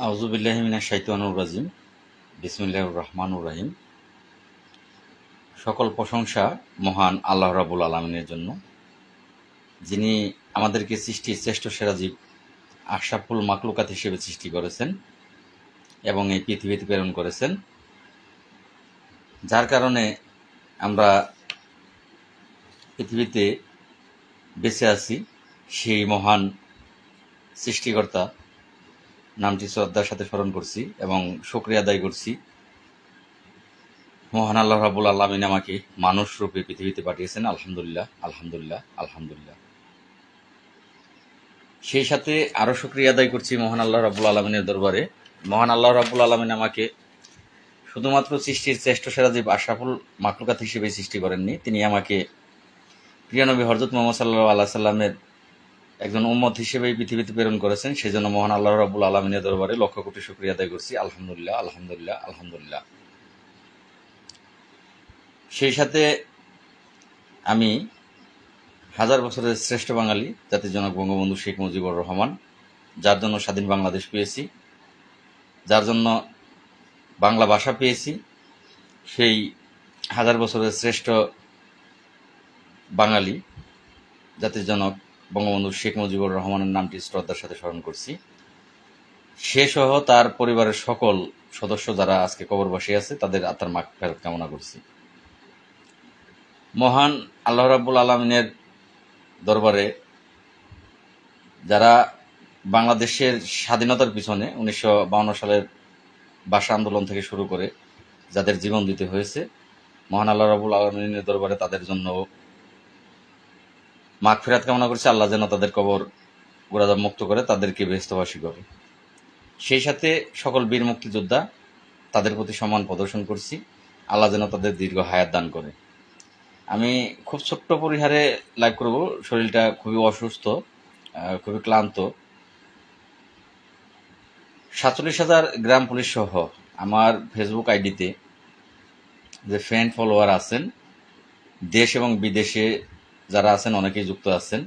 আউযুবিল্লাহি মিনাশ শাইতানির রাজিম। বিসমিল্লাহির রহমানির রহিম। সকল প্রশংসা মহান আল্লাহ রাব্বুল আলামিনের জন্য, যিনি আমাদেরকে সৃষ্টির শ্রেষ্ঠ সেরা জীব আশরাফুল মাখলুকাত হিসেবে সৃষ্টি করেছেন এবং এই পৃথিবীতে প্রেরণ করেছেন, যার কারণে আমরা পৃথিবীতে বেঁচে আছি। সেই মহান সৃষ্টিকর্তা নামটি শ্রদ্ধার সাথে স্মরণ করছি এবং শুকরিয়া আদায় করছি। মহান আল্লাহ রাব্বুল আলামিন আমাকে মানুষ রূপে পৃথিবীতে পাঠিয়েছেন। আলহামদুলিল্লাহ, আলহামদুলিল্লাহ, আলহামদুলিল্লাহ। সেই সাথে আরও শুকরিয়া আদায় করছি মহান আল্লাহ রাব্বুল আলামিনের দরবারে। মহান আল্লাহ রাব্বুল আলামিন আমাকে শুধুমাত্র সৃষ্টির শ্রেষ্ঠ সেরা জীব আশরাফুল মাখলুকাত হিসেবে সৃষ্টি করেননি, তিনি আমাকে প্রিয় নবী হযরত মুহাম্মদ সাল্লাল্লাহু আলাইহি সাল্লামের একজন উম্মত হিসেবেই পৃথিবীতে প্রেরণ করেছেন। সেজন্য মহান আল্লাহ রাব্বুল আলামিনের দরবারে লক্ষ কোটি শুকরিয়া আদায় করছি। আলহামদুলিল্লাহ, আলহামদুলিল্লাহ, আলহামদুলিল্লাহ। সেই সাথে আমি হাজার বছরের শ্রেষ্ঠ বাঙালি জাতির জনক বঙ্গবন্ধু শেখ মুজিবুর রহমান, যার জন্য স্বাধীন বাংলাদেশ পেয়েছি, যার জন্য বাংলা ভাষা পেয়েছি, সেই হাজার বছরের শ্রেষ্ঠ বাঙালি জাতির জনক বঙ্গবন্ধু শেখ মুজিবুর রহমানের নামটি শ্রদ্ধার সাথে স্মরণ করছি। সে সহ তার পরিবারের সকল সদস্য যারা আজকে কবরবাসী আছে, তাদের আত্মার মাগফিরাত কামনা করছি। মহান আল্লাহ রাব্বুল আলামিনের দরবারে যারা বাংলাদেশের স্বাধীনতার পিছনে 1952 সালের ভাষা আন্দোলন থেকে শুরু করে যাদের জীবন দিতে হয়েছে, মহান আল্লাহ রাব্বুল আলামিনের দরবারে তাদের জন্য মাগফিরাত কামনা করছে। আল্লাহ যেন তাদের কবর গুনাহ মুক্ত করে তাদেরকে বেহেশতবাসী করে। সেই সাথে সকল বীর মুক্তিযোদ্ধা, তাদের প্রতি সম্মান প্রদর্শন করছি। আল্লাহ যেন তাদের দীর্ঘ হায়াত দান করে। আমি খুব ছোট্ট পরিহারে লাইভ করব, শরীরটা খুবই অসুস্থ, খুবই ক্লান্ত। 47,000 গ্রাম পুলিশ সহ আমার ফেসবুক আইডিতে যে ফ্রেন্ড ফলোয়ার আছেন, দেশ এবং বিদেশে যারা আছেন অনেকেই যুক্ত আছেন।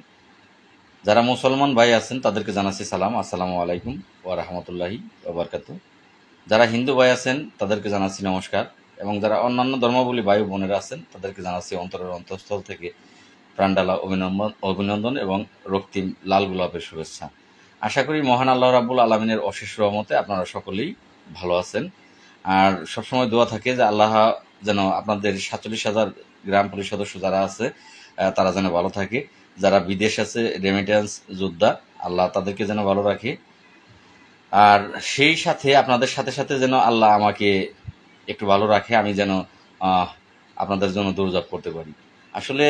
যারা মুসলমান ভাই আছেন তাদেরকে জানাচ্ছি সালাম, আসসালামু আলাইকুম ওয়া রাহমাতুল্লাহি ওয়া বারাকাতুহু। যারা হিন্দু ভাই আছেন তাদেরকে জানাচ্ছি নমস্কার, এবং যারা অন্যান্য ধর্মাবলী ভাই বোনেরা আছেন তাদেরকে জানাচ্ছি অন্তরের অন্তঃস্থল থেকে প্রাণডালা অভিনন্দন এবং রক্তিম লাল গোলাপের শুভেচ্ছা। আশা করি মহান আল্লাহ রাব্বুল আলামিনের অশেষ রহমতে আপনারা সকলেই ভালো আছেন। আর সবসময় দোয়া থাকে যে আল্লাহ যেন আপনাদের 47,000 গ্রাম পুলিশ সদস্য যারা আছে তারা যেন ভালো থাকে। যারা বিদেশ আছে রেমিটেন্স যোদ্ধা, আল্লাহ তাদেরকে যেন ভালো রাখে। আর সেই সাথে আপনাদের সাথে সাথে যেন আল্লাহ আমাকে একটু ভালো রাখে, আমি যেন আপনাদের জন্য দৌড়ঝাঁপ করতে পারি। আসলে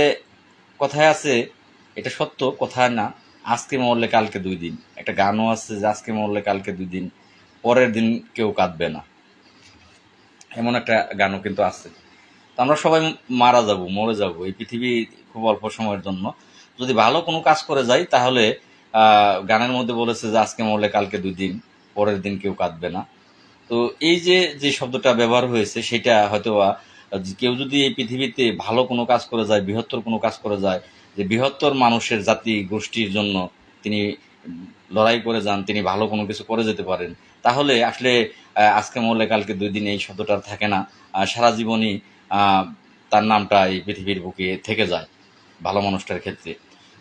কথায় আছে, এটা সত্য, কথায় না, আজকে মরলে কালকে 2 দিন। একটা গানও আছে যে আজকে মরলে কালকে 2 দিন, পরের দিন কেউ কাঁদবে না, এমন একটা গানও কিন্তু আছে। তো আমরা সবাই মারা যাব, মরে যাব, এই পৃথিবী খুব অল্প সময়ের জন্য। যদি ভালো কোনো কাজ করে যাই তাহলে গানের মধ্যে বলেছে যে আজকে মরলে কালকে 2 দিন, পরের দিন কেউ কাঁদবে না। তো এই যে শব্দটা ব্যবহার হয়েছে, সেটা হয়তো কেউ যদি এই পৃথিবীতে ভালো কোনো কাজ করে যায়, বৃহত্তর কোনো কাজ করে যায়, যে বৃহত্তর মানুষের জাতি গোষ্ঠীর জন্য তিনি লড়াই করে যান, তিনি ভালো কোনো কিছু করে যেতে পারেন, তাহলে আসলে আজকে মরলে কালকে 2 দিন এই শব্দটা থাকে না, সারা জীবনই তার নামটা এই পৃথিবীর বুকে থেকে যায় ভালো মানুষটার ক্ষেত্রে।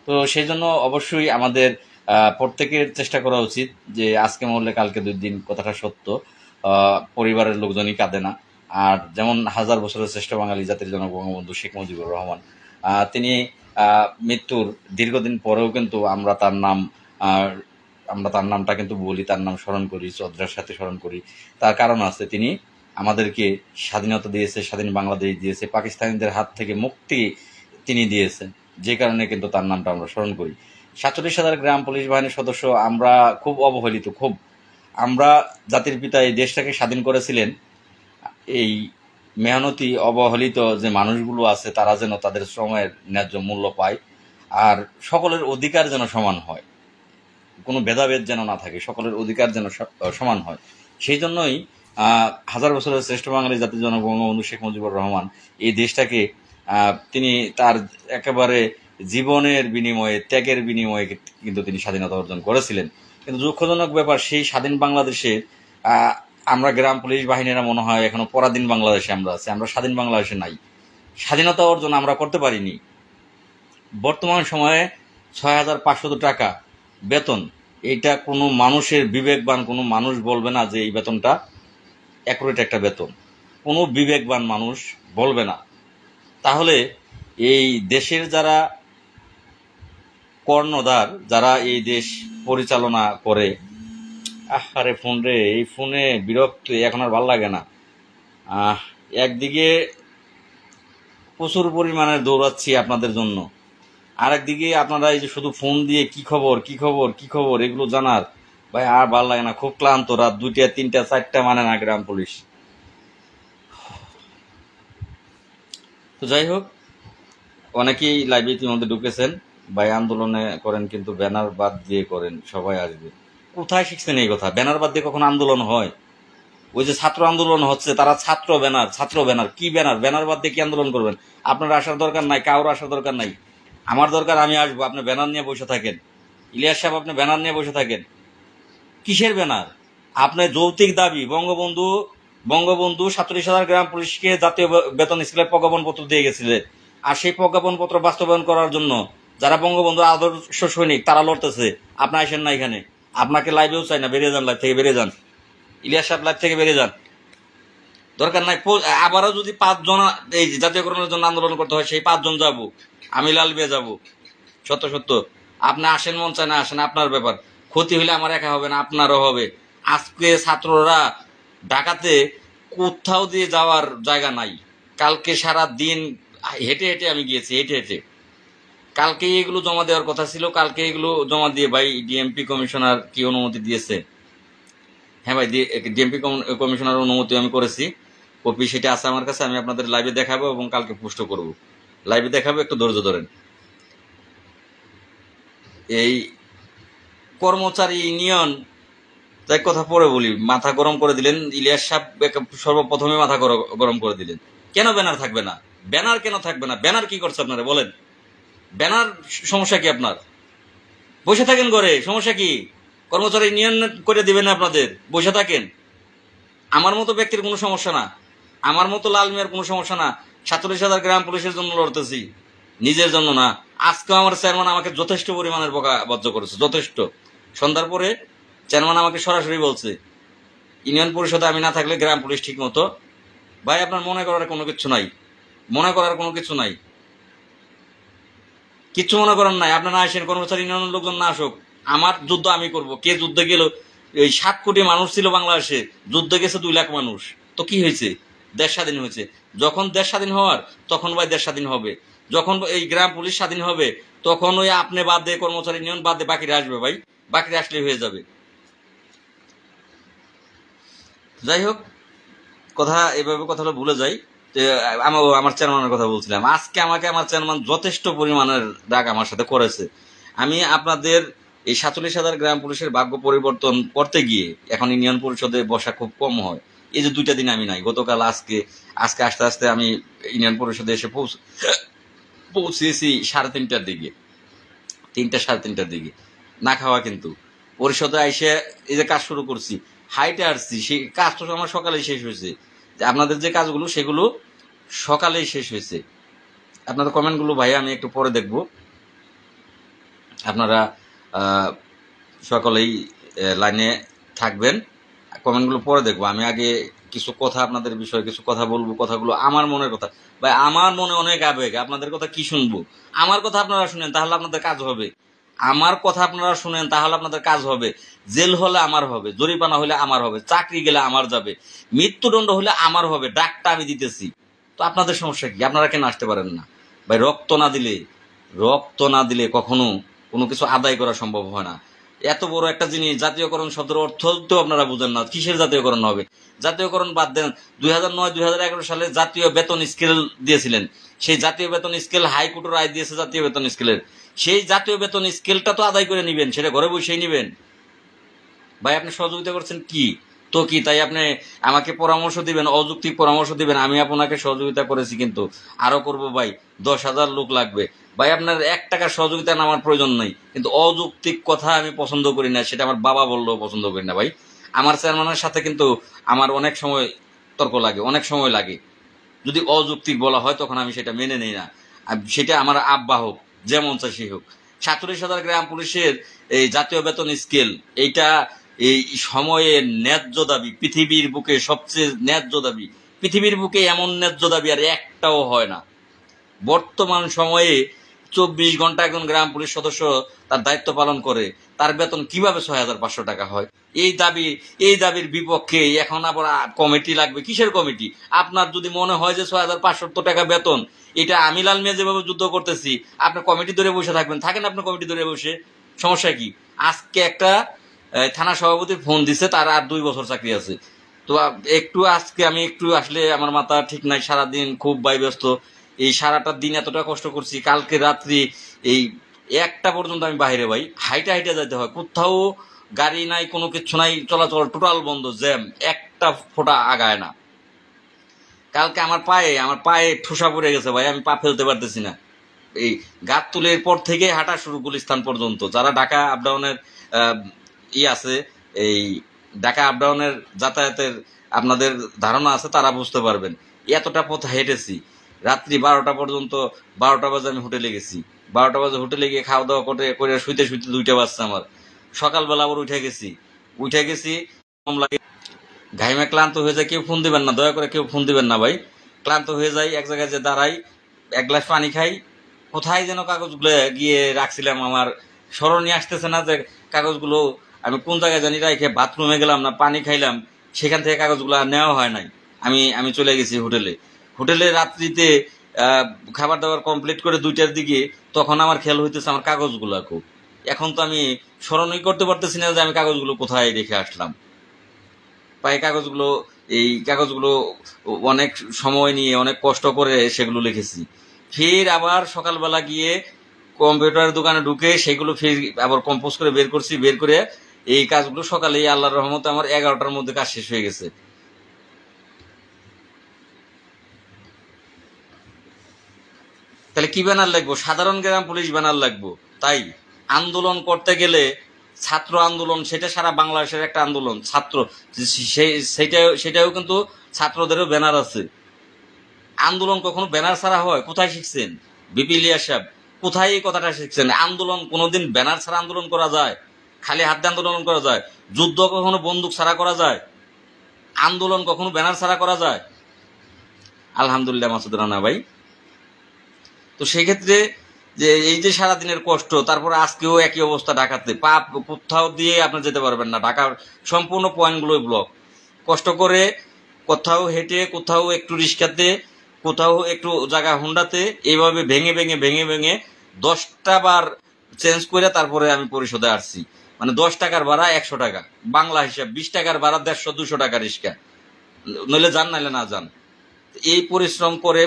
তো সেই জন্য অবশ্যই আমাদের প্রত্যেকের চেষ্টা করা উচিত যে আজকে মরলে কালকে 2 দিন, কথাটা সত্য। পরিবারের লোকজনই কাঁদে না। আর যেমন হাজার বছরের শ্রেষ্ঠ বাঙালি জাতির জনক বঙ্গবন্ধু শেখ মুজিবুর রহমান, তিনি মৃত্যুর দীর্ঘদিন পরেও কিন্তু আমরা তার নামটা কিন্তু বলি, তার নাম স্মরণ করি, শ্রদ্ধার সাথে স্মরণ করি। তার কারণ আছে, তিনি আমাদেরকে স্বাধীনতা দিয়েছে, স্বাধীন বাংলাদেশ দিয়েছে, পাকিস্তানিদের হাত থেকে মুক্তি তিনি দিয়েছেন, যে কারণে কিন্তু তার নামটা আমরা স্মরণ করি। 47,000 গ্রাম পুলিশ বাহিনীর সদস্য আমরা খুব অবহেলিত, খুব। আমরা জাতির পিতা এই দেশটাকে স্বাধীন করেছিলেন, এই মেহনতি অবহেলিত যে মানুষগুলো আছে তারা যেন তাদের শ্রমের ন্যায্য মূল্য পায়, আর সকলের অধিকার যেন সমান হয়, কোনো ভেদাভেদ যেন না থাকে, সকলের অধিকার যেন সমান হয়। সেই জন্যই হাজার বছরের শ্রেষ্ঠ বাঙালি জাতির জনক বঙ্গবন্ধু শেখ মুজিবুর রহমান এই দেশটাকে তিনি তার একেবারে জীবনের বিনিময়ে, ত্যাগের বিনিময়ে কিন্তু তিনি স্বাধীনতা অর্জন করেছিলেন। কিন্তু দুঃখজনক ব্যাপার, সেই স্বাধীন বাংলাদেশে আমরা গ্রাম পুলিশ বাহিনীরা মনে হয় এখনো পরাধীন বাংলাদেশে আমরা আছি, আমরা স্বাধীন বাংলাদেশে নাই। স্বাধীনতা অর্জন আমরা করতে পারিনি। বর্তমান সময়ে 6,500 টাকা বেতন, এইটা কোনো মানুষের, বিবেকবান কোনো মানুষ বলবে না যে এই বেতনটা অ্যাকুরেট একটা বেতন। কোনো বিবেকবান মানুষ বলবে না। তাহলে এই দেশের যারা কর্ণধার, যারা এই দেশ পরিচালনা করে, আরে ফোন রে, এই ফোনে বিরক্ত, এখন আর ভাল লাগে না। একদিকে প্রচুর পরিমাণে দৌড়াচ্ছি আপনাদের জন্য, আর একদিকে আপনারা এই যে শুধু ফোন দিয়ে কি খবর কি খবর কি খবর এগুলো জানার, ভাই আর ভাল লাগে না। খুব ক্লান্ত, রাত 2টা 3টা 4টা মানে না গ্রাম পুলিশ। তো যাই হোক, অনেকেই লাইভে ইতিমধ্যে ঢুকেছেন। ভাই আন্দোলনে করেন কিন্তু ব্যানার বাদ দিয়ে করেন, সবাই আসবে। কোথায় শিখছেন এই কথা? ব্যানার বাদ দিয়ে কখনো আন্দোলন হয়? ওই যে ছাত্র আন্দোলন হচ্ছে, তারা ছাত্র ব্যানার কি ব্যানার? ব্যানার বাদ দিয়ে কি আন্দোলন করবেন? আপনার আসার দরকার নাই, কারোর আসার দরকার নাই। আমার দরকার, আমি আসবো। আপনি ব্যানার নিয়ে বসে থাকেন। ইলিয়াস সাহেব, আপনি ব্যানার নিয়ে বসে থাকেন। কিসের ব্যানার? আপনি যৌক্তিক দাবি, বঙ্গবন্ধু 47,000 গ্রাম পুলিশকে জাতীয় বেতন স্কেলের প্রজ্ঞাপনপত্র দিয়ে গেছিলেন। আর সেই প্রজ্ঞাপনপত্র বাস্তবায়ন করার জন্য যারা বঙ্গবন্ধুর আদর্শ সৈনিক, তারা লড়তেছে। আপনি আসেন না এখানে। আপনাকে লাইভেও চাই না, বেরিয়ে যান, লাইভ থেকে বেরিয়ে যান। ইলিয়াস সাহেব, লাইভ থেকে বেরিয়ে যান, দরকার নাই। আবারও যদি 5 জন এই জাতীয়করণের জন্য আন্দোলন করতে হয়, সেই 5 জন যাবো, আমি লাল বিয়ে যাবো। সত্য আপনি আসেন, মন চায় না আসেন, আপনার ব্যাপার। ক্ষতি হলে আমার একা হবে না, আপনারও হবে। আজকে ছাত্ররা ঢাকাতে কোথাও দিয়ে যাওয়ার জায়গা নাই। কালকে সারা দিন হেঁটে হেঁটে আমি গিয়েছি, হেঁটে। কালকে এগুলো জমা দেওয়ার কথা ছিল, কালকে এগুলো জমা দিয়ে ভাই ডিএমপি কমিশনার কি অনুমতি দিয়েছে? হ্যাঁ ভাই, ডিএমপি কমিশনার অনুমতি আমি করেছি, কপি সেটা আছে আমার কাছে। আমি আপনাদের লাইভে দেখাবো এবং কালকে পোস্ট করব। লাইভে দেখাবো, একটু ধৈর্য ধরেন। এই কর্মচারী ইউনিয়ন, তাই কথা পরে বলি, মাথা গরম করে দিলেন ইলিয়াস সাহেব। সর্বপ্রথমে মাথা গরম করে দিলেন। কেন ব্যানার থাকবে না? ব্যানার কেন থাকবে না? ব্যানার কি করছে আপনারা বলেন? ব্যানার সমস্যা কি আপনার? বসে থাকেন ঘরে, সমস্যা কি? কর্মচারী ইউনিয়ন করে দিবেন আপনাদের, বসে থাকেন। আমার মতো ব্যক্তির কোনো সমস্যা না, আমার মতো লাল মিয়ার কোনো সমস্যা না। 47,000 গ্রাম পুলিশের জন্য লড়তেছি, নিজের জন্য না। আজকেও আমার চেয়ারম্যান আমাকে যথেষ্ট পরিমাণের বকাবদ্ধ করেছে, যথেষ্ট। সন্ধ্যার পরে চেয়ারম্যান আমাকে সরাসরি বলছে, ইউনিয়ন পরিষদে আমি না থাকলে গ্রাম পুলিশ ঠিক মতো। ভাই, আপনার মনে করার কোনো কিছু নাই, মনে করার কোনো কিছু নাই, কিচ্ছু মনে করেন নাই। আপনারা আসেন, কর্মচারী ইউনিয়নের লোকজন না আসুক, আমার যুদ্ধ আমি করব। কে যুদ্ধে গেল? এই 7 কোটি মানুষ ছিল বাংলাদেশে, যুদ্ধে গেছে 2 লাখ মানুষ। তো কি হয়েছে? দেশ স্বাধীন হয়েছে। যখন দেশ স্বাধীন হওয়ার, তখন ভাই দেশ স্বাধীন হবে। যখন এই গ্রাম পুলিশ স্বাধীন হবে, তখন ওই আপনি বাদ দিয়ে, কর্মচারী ইউনিয়ন বাদ দিয়ে বাকিরা আসবে ভাই, বাকিরা আসলেই হয়ে যাবে। যাই হোক, কথা এভাবে কথা হলো ভুলে যাই। আমার চেয়ারম্যানের কথা বলছিলাম। আজকে আমাকে আমার চেয়ারম্যান যথেষ্ট পরিমাণের রাগ আমার সাথে করেছে। আমি আপনাদের এই 47,000 গ্রাম পুলিশের ভাগ্য পরিবর্তন করতে গিয়ে এখন ইউনিয়ন পরিষদে বসা খুব কম হয়। এই যে 2টা দিন আমি নাই, গতকাল আজকে আস্তে আস্তে আমি ইউনিয়ন পরিষদে এসে পৌঁছেছি 3:30টার দিকে, 3টা 3:30টার দিকে, না খাওয়া। কিন্তু পরিষদে আইসে এই যে কাজ শুরু করছি, হাইটে আসছি, সেই কাজ তো আমার সকালেই শেষ হয়েছে। আপনাদের যে কাজগুলো সেগুলো সকালেই শেষ হয়েছে। আপনাদের কমেন্টগুলো ভাই আমি একটু পরে দেখব। আপনারা সকলেই লাইনে থাকবেন, কমেন্টগুলো পরে দেখবো। আমি আগে কিছু কথা আপনাদের বিষয়ে কিছু কথা বলবো, কথাগুলো আমার মনের কথা। ভাই, আমার মনে অনেক আবেগ, আপনাদের কথা কি শুনবো? আমার কথা আপনারা শুনেন, তাহলে আপনাদের কাজ হবে। আমার কথা আপনারা শুনেন, তাহলে আপনাদের কাজ হবে। জেল হলে আমার হবে, জরিমানা হলে আমার হবে, চাকরি গেলে আমার যাবে, মৃত্যুদণ্ড হলে আমার হবে, ডাকটা আমি দিতেছি। তো আপনাদের সমস্যা কি? আপনারা কেন আসতে পারেন না? ভাই, রক্ত না দিলে কখনো কোনো কিছু আদায় করা সম্ভব হয় না। এত বড় একটা জিনিস, জাতীয়করণ শব্দের অর্থ তো আপনারা বুঝেন না। কিসের জাতীয়করণ হবে? জাতীয়করণ বাদ দেন। 2009-2011 সালে জাতীয় বেতন স্কেল দিয়েছিলেন। সেই জাতীয় বেতন স্কেল হাইকোর্টের রায় দিয়েছে জাতীয় বেতন স্কেলের। সেই জাতীয় বেতন স্কেলটা তো আদায় করে নিবেন, সেটা ঘরে বসেই নিবেন। ভাই, আপনি সহযোগিতা করছেন কি? তো কি তাই আপনি আমাকে পরামর্শ দিবেন, অযৌক্তিক পরামর্শ দিবেন? আমি আপনাকে সহযোগিতা করেছি, কিন্তু আরো করব ভাই। 10,000 লোক লাগবে, ভাই আপনার 1 টাকার সহযোগিতা আমার প্রয়োজন নেই, কিন্তু অযৌক্তিক কথা আমি পছন্দ করি না, সেটা আমার বাবা বললেও পছন্দ করি না ভাই। আমার চেয়ারম্যানের সাথে কিন্তু আমার অনেক সময় তর্ক লাগে, অনেক সময় লাগে। যদি অযৌক্তিক বলা হয় তখন আমি সেটা মেনে নিই না। আর সেটা আমার আব্বা হোক, যেমন চাই সে হোক। 47,000 গ্রাম পুলিশের এই জাতীয় বেতন স্কেল, এইটা এই সময়ের ন্যায্য দাবি, পৃথিবীর বুকে সবচেয়ে ন্যায্য দাবি। পৃথিবীর বুকে এমন ন্যায্য দাবি আর একটাও হয় না। বর্তমান সময়ে 24 ঘন্টা একজন গ্রাম পুলিশ সদস্য তার দায়িত্ব পালন করে, তার বেতন কিভাবে 6,500 টাকা হয়? এই দাবির বিপক্ষে এখন আবার কমিটি লাগবে। কিসের কমিটি? আপনার যদি মনে হয় যে 6,500 টাকা বেতন, এটা আমি লাল মিয়া যেভাবে যুদ্ধ করতেছি, আপনি কমিটি ধরে বসে থাকবেন, থাকেন আপনি কমিটি ধরে বসে, সমস্যা কি? আজকে একটা থানা সভাপতি ফোন দিছে, তার আর 2 বছর চাকরি আছে। তো একটু আজকে আমি একটু আসলে আমার মাথা ঠিক নাই, সারাদিন খুব ব্যস্ত। এই সারাটা দিন এতটা কষ্ট করছি, কালকে রাত্রি এই 1টা পর্যন্ত আমি বাইরে ভাই, হাইটা হাইটা যাইতে হয়, কোথাও গাড়ি নাই, কোনো কিছু নাই, চলাচল টোটাল বন্ধ, জ্যাম, একটা ফোঁটা আগায় না। কালকে আমার পায়ে ঠোসা পড়ে গেছে ভাই, আমি পা ফেলতে পারতেছি না। এই গাবতলীর পর থেকে হাঁটা শুরু গুলিস্তান পর্যন্ত। যারা ঢাকা আপ ডাউনের আছে, এই ঢাকা আপ ডাউনের যাতায়াতের আপনাদের ধারণা আছে, তারা বুঝতে পারবেন। এতটা পথ হেঁটেছি, রাত্রি 12টা পর্যন্ত। 12টা বাজে আমি হোটেলে গেছি, 12টা বাজে হোটেলে গিয়ে খাওয়া দাওয়া করে শুইতে শুইতে 2টা বাজছে আমার। সকালবেলা আবার উঠে গেছি কম লাগে, ঘাইমে ক্লান্ত হয়ে যায়। কেউ ফোন দিবেন না, দয়া করে কেউ ফোন দিবেন না ভাই। ক্লান্ত হয়ে যাই, এক জায়গায় যে দাঁড়াই, 1 গ্লাস পানি খাই। কোথায় যেন কাগজগুলো গিয়ে রাখছিলাম, আমার স্মরণই আসতেছে না যে কাগজগুলো আমি কোন জায়গায় জানি রাখে বাথরুমে গেলাম না, পানি খাইলাম, সেখান থেকে কাগজগুলো আর নেওয়া হয় নাই। আমি চলে গেছি হোটেলে রাত্রিতে খাবার দাবার কমপ্লিট করে 2টার দিকে। তখন আমার খেয়াল হইতেছে আমার কাগজগুলো খুব, এখন তো আমি স্মরণই করতে পারতেছি না যে আমি কাগজগুলো কোথায় রেখে আসলাম। পায়ে কাগজগুলো অনেক সময় নিয়ে অনেক কষ্ট করে সেগুলো লিখেছি। ফির আবার সকালবেলা গিয়ে কম্পিউটার দোকানে ঢুকে সেগুলো ফির আবার কম্পোজ করে বের করে এই কাজগুলো সকালে আল্লাহর রহমতে আমার 11টার মধ্যে কাজ শেষ হয়ে গেছে। তাহলে কি ব্যানার লাগবো? সাধারণ গ্রাম পুলিশ ব্যানার লাগবো। তাই আন্দোলন করতে গেলে, ছাত্র আন্দোলন সেটা সারা বাংলাদেশের একটা আন্দোলন, ছাত্র সেটাও কিন্তু ছাত্রদেরও ব্যানার আছে। আন্দোলন কখনো ব্যানার ছাড়া হয়? কোথায় শিখছেন বিপিলিয়া সাহেব? কোথায় এই কথাটা শিখছেন? আন্দোলন কোনোদিন ব্যানার ছাড়া আন্দোলন করা যায়? খালি হাত দিয়ে আন্দোলন করা যায়? যুদ্ধ কখনো বন্দুক ছাড়া করা যায়? আন্দোলন কখনো ব্যানার ছাড়া করা যায়? আলহামদুলিল্লাহ মাসুদ রানা ভাই। তো সেক্ষেত্রে যে এই যে সারাদিনের কষ্ট, তারপরে আজকেও একই অবস্থা ঢাকাতে, কোথাও দিয়ে আপনি যেতে পারবেন না, ঢাকার সম্পূর্ণ পয়েন্টগুলোই ব্লক। কষ্ট করে কোথাও হেঁটে, কোথাও একটু রিক্সাতে, কোথাও একটু জায়গা হুন্ডাতে, এইভাবে ভেঙে 10টা বার চেঞ্জ করে তারপরে আমি পরিশোধে আসছি। মানে 10 টাকার ভাড়া 100 টাকা, বাংলা হিসাব 20 টাকার ভাড়া 150-200 টাকা রিক্সা, নইলে যান নাইলে না যান। এই পরিশ্রম করে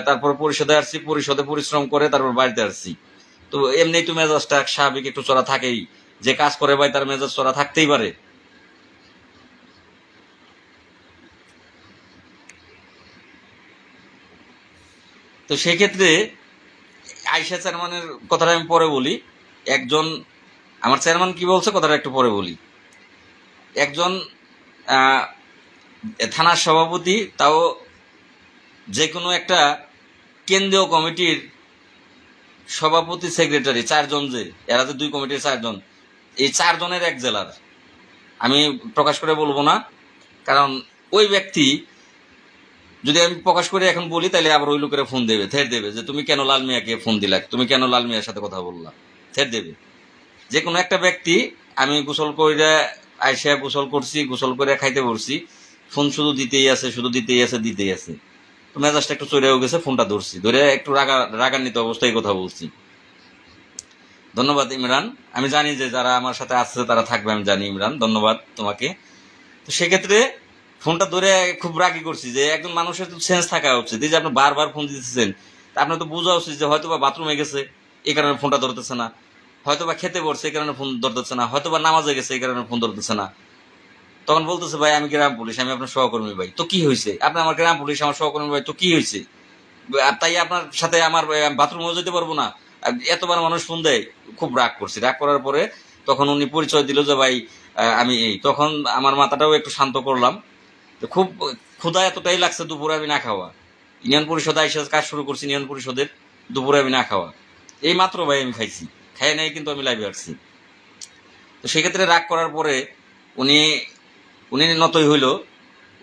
তারপর পরিশোধে পরিশ্রম করে তারপর বাড়িতে আসছি। তো এমনি তো মেজাজটা স্বাভাবিক একটু চড়া থাকেই, যে কাজ করে ভাই তার মেজাজ চড়া থাকতেই পারে। তো সেক্ষেত্রে আয়শা চেয়ারম্যানের কথাটা আমি পরে বলি। একজন আমার চেয়ারম্যান কি বলছে কথাটা একটু পরে বলি। একজন আহ, থানার সভাপতি, তাও যে কোনো একটা কেন্দ্রীয় কমিটির সভাপতি, সেক্রেটারি, 4 জন, যে এরা যে 2 কমিটির 4 জন, এই 4 জনের এক জেলার। আমি প্রকাশ করে বলবো না, কারণ ওই ব্যক্তি যদি আমি প্রকাশ করে এখন বলি তাহলে আবার ওই লোকেরা ফোন দেবে, থেট দেবে যে তুমি কেন লাল মিয়াকে ফোন দিলা, তুমি কেন লাল মিয়ার সাথে কথা বললা, থেট দেবে। যে কোনো একটা ব্যক্তি, আমি গোসল করে আইসা গোসল করছি, গোসল করে খাইতে বসছি, ফোন শুধু দিতেই আছে। তো মেজাজটা একটু চড়েও গেছে, ফোনটা ধরছি, ধরে একটু রাগান্বিত অবস্থায় কথা বলছি। ধন্যবাদ ইমরান, আমি জানি যে যারা আমার সাথে আসছে তারা থাকবে, আমি জানি ইমরান, ধন্যবাদ তোমাকে। তো সেক্ষেত্রে ফোনটা ধরে খুব রাগি করছি যে একজন মানুষের তো সেন্স থাকা উচিত। এই যে আপনি বারবার ফোন দিতেছেন, আপনার তো বোঝা উচিত যে হয়তো বা বাথরুমে গেছে এই কারণে ফোনটা ধরতেছে না, হয়তো বা খেতে পড়ছে এই কারণে ফোন ধরতেছে না, হয়তো বা নামাজে গেছে এই কারণে ফোন ধরতেছে না। তখন বলতেছে ভাই আমি গ্রাম পুলিশ, আমি আপনার সহকর্মী ভাই। তো কি হয়েছে? আপনি আমার গ্রাম পুলিশ, আমার সহকর্মী ভাই, তো কি হয়েছে? তাই আপনার সাথে আমার বাথরুমেও যেতে পারবো না, এতবার মানুষ ফোন দেয়, খুব রাগ করছি। রাগ করার পরে তখন উনি পরিচয় দিল যে ভাই আমি এই, তখন আমার মাথাটাও একটু শান্ত করলাম। তো খুব ক্ষুধা এতটাই লাগছে, দুপুরে আমি না খাওয়া, ইউনিয়ন পরিষদে এসে কাজ শুরু করছি, ইউনিয়ন পরিষদের দুপুরে আমি না খাওয়া, এই মাত্র ভাই আমি খাইছি, খাই নাই কিন্তু আমি লাইভে আসছি। তো সেক্ষেত্রে রাগ করার পরে উনি উনি নতই হইলো,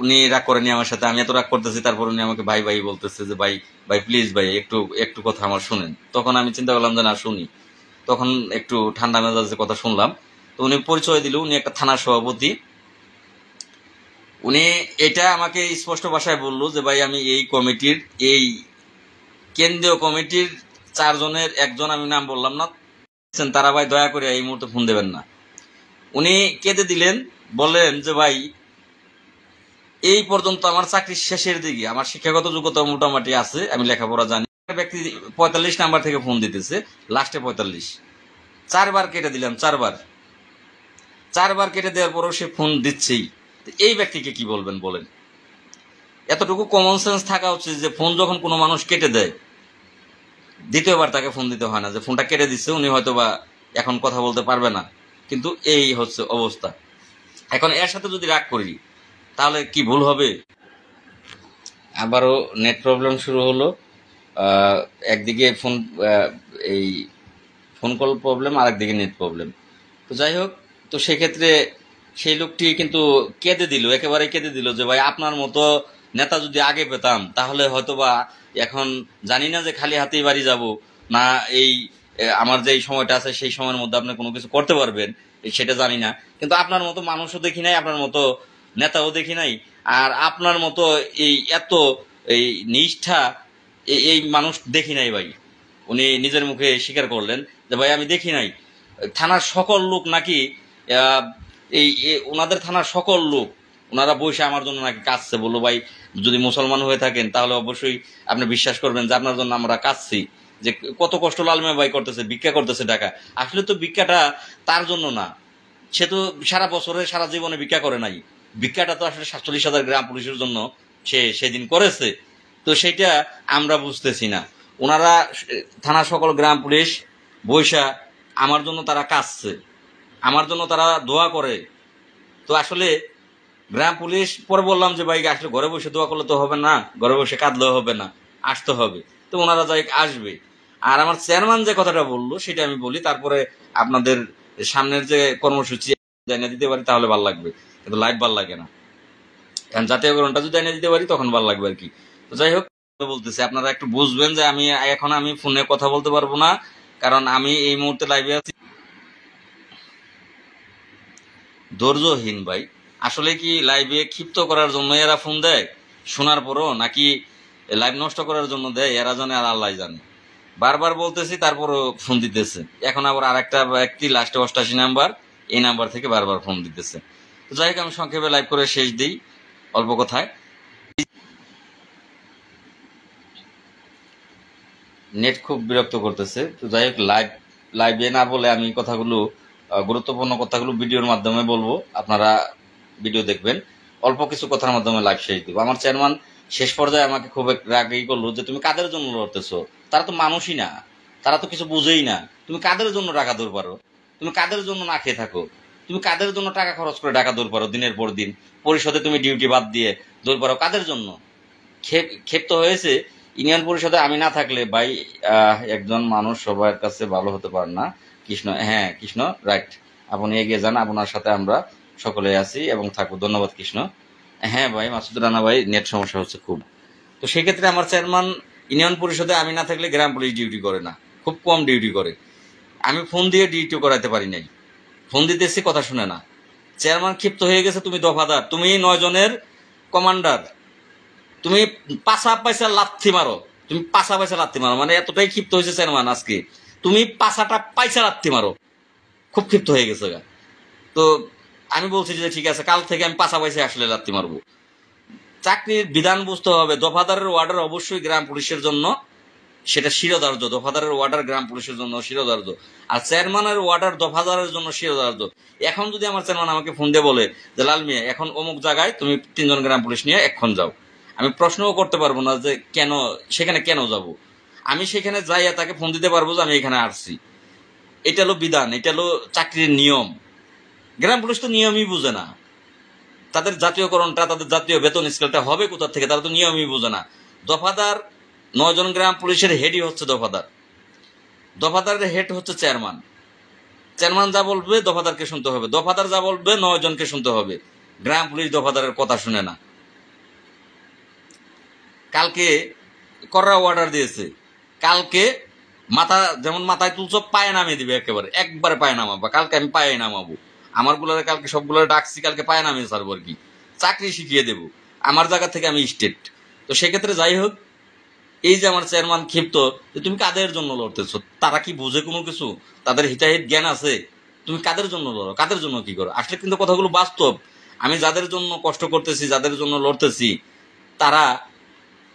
উনি রাগ করেনি আমার সাথে, আমি এত রাগ করতেছি তারপর উনি আমাকে ভাই ভাই বলতেছে যে ভাই ভাই প্লিজ ভাই একটু একটু কথা আমার শুনেন। তখন আমি চিন্তা করলাম যে না শুনি, তখন একটু ঠান্ডা মেজাজে কথা শুনলাম। তো উনি পরিচয় দিল, উনি একটা থানার সভাপতি। উনি এটা আমাকে স্পষ্ট ভাষায় বললো যে ভাই আমি এই কমিটির, এই কেন্দ্রীয় কমিটির 4 জনের একজন, আমি নাম বললাম না, তারা ভাই দয়া করে এই মুহূর্তে ফোন দেবেন না। উনি কেঁদে দিলেন, বললেন যে ভাই এই পর্যন্ত আমার চাকরির শেষের দিকে, আমার শিক্ষাগত যোগ্যতা মোটামুটি আছে, আমি লেখাপড়া জানি। ব্যক্তি 45 নাম্বার থেকে ফোন দিতেছে, লাস্টে 45, 4বার কেটে দিলাম, 4বার কেটে দেওয়ার পরেও সে ফোন দিচ্ছেই। এই ব্যক্তিকে কি বলবেন বলেন? এতটুকু কমন সেন্স থাকা উচিত যে ফোন যখন কোনো মানুষ কেটে দেয়, দ্বিতীয়বার তাকে ফোন দিতে হয় না, যে ফোনটা কেটে দিচ্ছে উনি হয়তো বা এখন কথা বলতে পারবে না, কিন্তু এই হচ্ছে অবস্থা। এখন এর সাথে যদি রাগ করি তাহলে কি ভুল হবে? আবারও নেট প্রবলেম শুরু হলো। একদিকে ফোন, এই ফোন কল প্রবলেম, আর একদিকে নেট প্রবলেম। তো যাই হোক, তো সেক্ষেত্রে সেই লোকটি কিন্তু কেঁদে দিল, একেবারে কেঁদে দিল যে ভাই আপনার মতো নেতা যদি আগে পেতাম তাহলে হয়তোবা এখন জানি না যে খালি হাতেই বাড়ি যাব না, এই আমার যে সময়টা আছে সেই সময়ের মধ্যে আপনি কোনো কিছু করতে পারবেন সেটা জানি না, কিন্তু আপনার মতো মানুষও দেখি নাই, আপনার মতো নেতাও দেখি নাই, আর আপনার মতো এই এত এই নিষ্ঠা এই মানুষ দেখি নাই ভাই। উনি নিজের মুখে স্বীকার করলেন যে ভাই আমি দেখি নাই। থানার সকল লোক নাকি এই ওনাদের থানার সকল লোক ওনারা বসে আমার জন্য নাকি কাঁদছে। বললো ভাই যদি মুসলমান হয়ে থাকেন তাহলে অবশ্যই আপনি বিশ্বাস করবেন যে আপনার জন্য আমরা কাঁদছি, যে কত কষ্ট লালমিয়া ভাই করতেছে, ভিক্ষা করতেছে টাকা। আসলে তো ভিক্ষাটা তার জন্য না, সে তো সারা বছরে সারা জীবনে ভিক্ষা করে নাই, ভিক্ষাটা তো আসলে 47,000 গ্রাম পুলিশের জন্য সে সেদিন করেছে। তো সেটা আমরা বুঝতেছি না। ওনারা থানা সকল গ্রাম পুলিশ বৈশা আমার জন্য তারা কাঁদছে, আমার জন্য তারা দোয়া করে। তো আসলে গ্রাম পুলিশ, পরে বললাম যে ভাই আসলে ঘরে বসে দোয়া করলে তো হবে না, ঘরে বসে কাঁদলেও হবে না, আসতে হবে। তো ওনারা যাই আসবে। আর আমার চেয়ারম্যান যে কথাটা বললো সেটা আমি বলি, তারপরে আপনাদের সামনের যে কর্মসূচি জানিয়ে দিতে পারি তাহলে ভালো লাগবে, কিন্তু লাইভ ভালো লাগে না। কারণ জাতীয়করণটা যদি জানিয়ে দিতে পারি তখন ভালো লাগবে আর কি। তো যাই হোক, বলতেছি আপনারা একটু বুঝবেন যে এখন আমি ফোনে কথা বলতে পারবো না, কারণ আমি এই মুহূর্তে লাইভে আছি। ধৈর্যহীন ভাই, আসলে কি লাইভে ক্ষিপ্ত করার জন্য এরা ফোন দেয় শোনার পরও, নাকি লাইভ নষ্ট করার জন্য দেয় এরা জানে আর আল্লাহ জানে। বারবার বলতেছি তারপরও ফোন দিতেছে। এখন আবার আরেকটা ব্যক্তি লাস্টে 88 নাম্বার, এই নাম্বার থেকে বারবার ফোন দিতেছে। তো যাই হোক, আমি সংক্ষেপে লাইভ করে শেষ দিই অল্প কথায়। নেট খুব বিরক্ত করতেছে। তো যাই হোক, লাইভে না বলে আমি কথাগুলো, গুরুত্বপূর্ণ কথাগুলো ভিডিওর মাধ্যমে বলবো, আপনারা ভিডিও দেখবেন। অল্প কিছু কথার মাধ্যমে লাইভ শেষ দিব। আমার চেয়ারম্যান শেষ পর্যায়ে আমাকে খুব রাগই করলো যে তুমি কাদের জন্য লড়তেছো, তারা তো মানুষই না, তারা তো কিছু বুঝেই না, তুমি কাদের জন্য টাকা দৌড় পারো, তুমি কাদের জন্য না খেয়ে থাকো, তুমি কাদের জন্য টাকা খরচ করে টাকা দৌড় পারো দিনের পর দিন, পরিষদে তুমি ডিউটি বাদ দিয়ে দৌড় পারো, কাদের জন্য? ক্ষেপ তো হয়েছে। ইউনিয়ন পরিষদে আমি না থাকলে ভাই, একজন মানুষ সবার কাছে ভালো হতে পারে না। কৃষ্ণ, হ্যাঁ কৃষ্ণ, রাইট, আপনি এগিয়ে যান, আপনার সাথে আমরা সকলে আছি এবং থাকবো। ধন্যবাদ কৃষ্ণ। হ্যাঁ ভাই মাসুদ রানা ভাই, নেট সমস্যা হচ্ছে খুব। তো সেক্ষেত্রে আমার চেয়ারম্যান ইউনিয়ন পরিষদে আমি না থাকলে গ্রাম পুলিশ ডিউটি করে না, খুব কম ডিউটি করে। আমি ফোন দিয়ে ডিউটি করাতে পারি নাই, ফোন দিতেছি কথা শুনে না। চেয়ারম্যান ক্ষিপ্ত হয়ে গেছে, তুমি দফাদার, তুমি 9 জনের কমান্ডার, তুমি পাশা পয়সা লাথি মারো, তুমি পাশা পয়সা লাথি মারো, মানে এতটাই ক্ষিপ্ত হয়েছে চেয়ারম্যান আজকে, তুমি পাশাটা পয়সা লাথি মারো, খুব ক্ষিপ্ত হয়ে গেছে গা। তো আমি বলছি যে ঠিক আছে, কাল থেকে আমি পাশা পয়সা আসলে লাথি মারবো। চাকরির বিধান বুঝতে হবে, দফাদারের ওয়ার্ডার অবশ্যই গ্রাম পুলিশের জন্য সেটা শিরোধার্য, দফাদারের ওয়ার্ডার গ্রাম পুলিশের জন্য শিরোধার্য, আর চেয়ারম্যানের ওয়ার্ডার দফাদারের জন্য শিরোধার্য। এখন যদি আমার চেয়ারম্যান আমাকে ফোন দিয়ে বলে যে লাল মিয়া এখন অমুক জায়গায় তুমি 3 জন গ্রাম পুলিশ নিয়ে এখন যাও, আমি প্রশ্নও করতে পারবো না যে কেন, সেখানে কেন যাব। আমি সেখানে যাইয়া তাকে ফোন দিতে পারবো যে আমি এখানে আসছি। এটা হলো বিধান, এটা হলো চাকরির নিয়ম। গ্রাম পুলিশ তো নিয়মই বুঝে না। তাদের জাতীয়করণটা, তাদের জাতীয় বেতন স্কেলটা হবে কোথা থেকে, তারা তো নিয়মই বুঝে না। দফাদার 9 জন গ্রাম পুলিশের হেডই হচ্ছে দফাদার। দফাদারের হেড হচ্ছে চেয়ারম্যান। চেয়ারম্যান যা বলবে দফাদারকে শুনতে হবে, দফাদার যা বলবে 9 জনকে শুনতে হবে। গ্রাম পুলিশ দফাদারের কথা শুনে না। কালকে কররা অর্ডার দিয়েছে, কালকে মাথা যেমন মাথায় তুলছো পায়ে নামিয়ে দিবে, একবারে পায়ে নামাবো। কালকে আমি পায়ে নামাবো আমার গুলারে, কালকে সবগুলোরে ডাকছি, কালকে পায়ে নামিয়ে ছাড়বো আর কি, চাকরি শিখিয়ে দেবো আমার জায়গা থেকে আমি স্টেট। তো সেক্ষেত্রে যাই হোক, এই যে আমার চেয়ারম্যান ক্ষিপ্ত, তুমি কাদের জন্য লড়তেছো? তারা কি বুঝে কোনো কিছু? তাদের হিতাহিত জ্ঞান আছে? তুমি কাদের জন্য লড়ো, কাদের জন্য কি করো? আসলে কিন্তু কথাগুলো বাস্তব। আমি যাদের জন্য কষ্ট করতেছি, যাদের জন্য লড়তেছি, তারা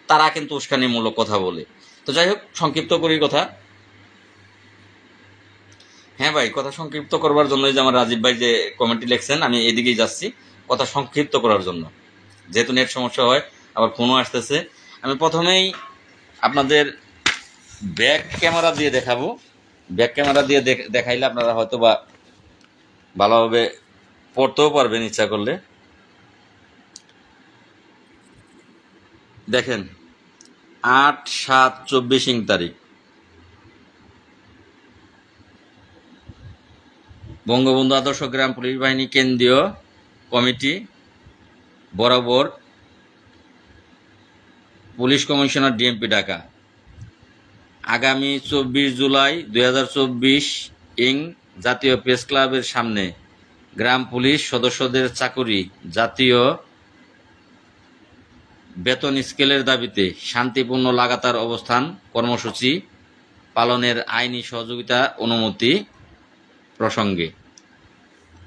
তারা কিন্তু উস্কানিমূলক কথা বলে। তো যাই হোক, সংক্ষিপ্ত করি কথা। হ্যাঁ ভাই, কথা সংক্ষিপ্ত করবার জন্য যে আমার রাজীব ভাই যে কমেন্টটি লিখছেন, আমি এদিকেই যাচ্ছি কথা সংক্ষিপ্ত করার জন্য, যেহেতু নেট সমস্যা হয়, আবার ফোনও আসতেছে। আমি প্রথমেই আপনাদের ব্যাক ক্যামেরা দিয়ে দেখাবো। ব্যাক ক্যামেরা দিয়ে দেখাইলে আপনারা হয়তো বা ভালোভাবে পড়তেও পারবেন ইচ্ছা করলে। দেখেন, 8/7/24 তারিখ বঙ্গবন্ধু আদর্শ গ্রাম পুলিশ বাহিনী কেন্দ্রীয় কমিটি বরাবর পুলিশ কমিশনার ডিএমপি ঢাকা, আগামী 24 জুলাই 2024 ইং জাতীয় প্রেস ক্লাবের সামনে গ্রাম পুলিশ সদস্যদের চাকুরি জাতীয় বেতন স্কেলের দাবিতে শান্তিপূর্ণ লাগাতার অবস্থান কর্মসূচি পালনের আইনি সহযোগিতা অনুমতি প্রসঙ্গে।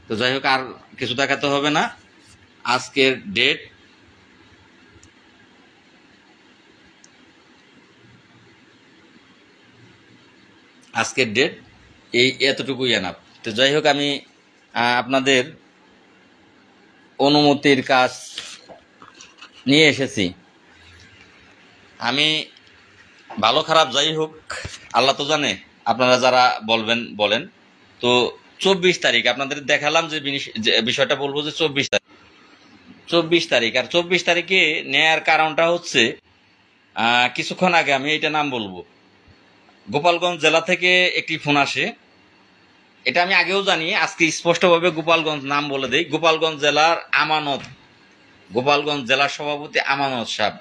তো যাই হোক, আর কিছু দেখাতে হবে না। আজকের ডেট এই এতটুকুই এনাফ। তো যাই হোক, আমি আপনাদের অনুমতির কাজ নিয়ে এসেছি। আমি ভালো খারাপ যাই হোক আল্লাহ তো জানে, আপনারা যারা বলবেন বলেন। তো 24 তারিখ আপনাদের দেখালাম যে বিষয়টা বলবো যে 24 তারিখ আর 24 তারিখে নেয়ার কারণটা হচ্ছে, কিছুক্ষণ আগে আমি এটা নাম বলবো, গোপালগঞ্জ জেলা থেকে একটি ফোন আসে। এটা আমি আগেও জানি, আজকে স্পষ্টভাবে গোপালগঞ্জ নাম বলে দেই। গোপালগঞ্জ জেলার গোপালগঞ্জ জেলার সভাপতি আমানত সাহেব,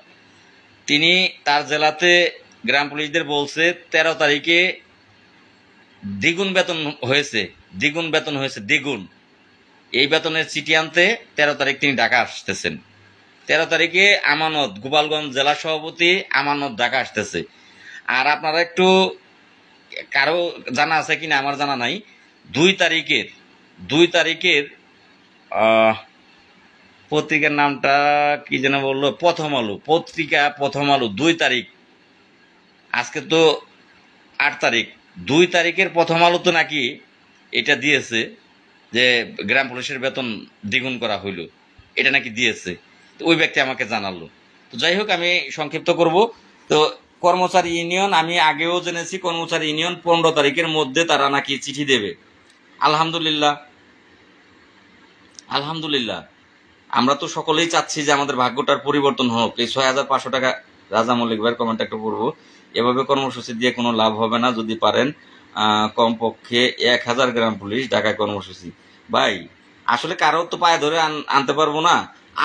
তিনি তার জেলাতে গ্রাম পুলিশদের বলছে 13 তারিখে দ্বিগুণ বেতন হয়েছে, দ্বিগুণ। এই বেতনের চিঠি আনতে 13 তারিখ তিনি ঢাকা আসতেছেন। 13 তারিখে গোপালগঞ্জ জেলা সভাপতি আমানত ঢাকা আসতেছে। আর আপনারা একটু, কারো জানা আছে কিনা আমার জানা নাই, 2 তারিখের পত্রিকার নামটা কি যেন বললো, প্রথম আলো 2 তারিখ, আজকে তো 8 তারিখ, 2 তারিখের প্রথম আলো তো নাকি এটা দিয়েছে যে গ্রাম পুলিশের বেতন দ্বিগুণ করা হইল, এটা নাকি দিয়েছে। তো ওই ব্যক্তি আমাকে জানালো। তো যাই হোক, আমি সংক্ষিপ্ত করব। তো কর্মচারী ইউনিয়ন, আমি আগেও জেনেছি কর্মচারী ইউনিয়ন 15 তারিখের মধ্যে তারা নাকি চিঠি দেবে। আলহামদুলিল্লাহ, আমরা তো সকলেই চাচ্ছি যে আমাদের ভাগ্যটার পরিবর্তন হোক। এই 6,500 টাকা, রাজা মল্লিক ভাইয়ের কমেন্ট একটা পড়বো, এভাবে কর্মসূচি দিয়ে কোনো লাভ হবে না। যদি পারেন কমপক্ষে 1000 গ্রাম পুলিশ ঢাকায় কর্মসূচি। ভাই, আসলে কারো তো পায়ে ধরে আনতে পারবো না।